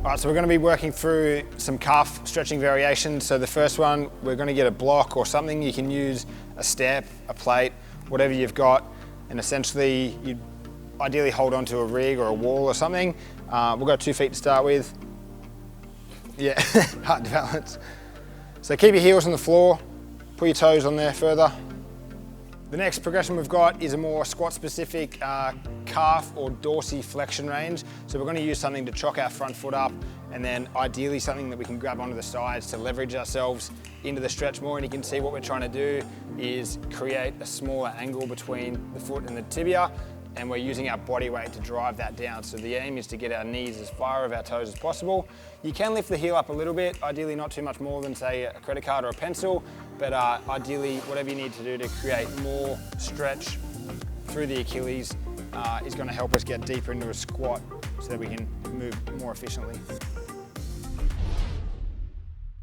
All right, so we're going to be working through some calf stretching variations. So the first one, we're going to get a block or something. You can use a step, a plate, whatever you've got, and essentially you ideally hold onto a rig or a wall or something. We'll go 2 feet to start with. Yeah, hard to balance. So keep your heels on the floor, put your toes on there further. The next progression we've got is a more squat specific calf or dorsiflexion range. So we're going to use something to chock our front foot up, and then ideally something that we can grab onto the sides to leverage ourselves into the stretch more. And you can see what we're trying to do is create a smaller angle between the foot and the tibia, and we're using our body weight to drive that down. So the aim is to get our knees as far of our toes as possible. You can lift the heel up a little bit, ideally not too much more than say a credit card or a pencil, but ideally whatever you need to do to create more stretch through the Achilles is going to help us get deeper into a squat so that we can move more efficiently.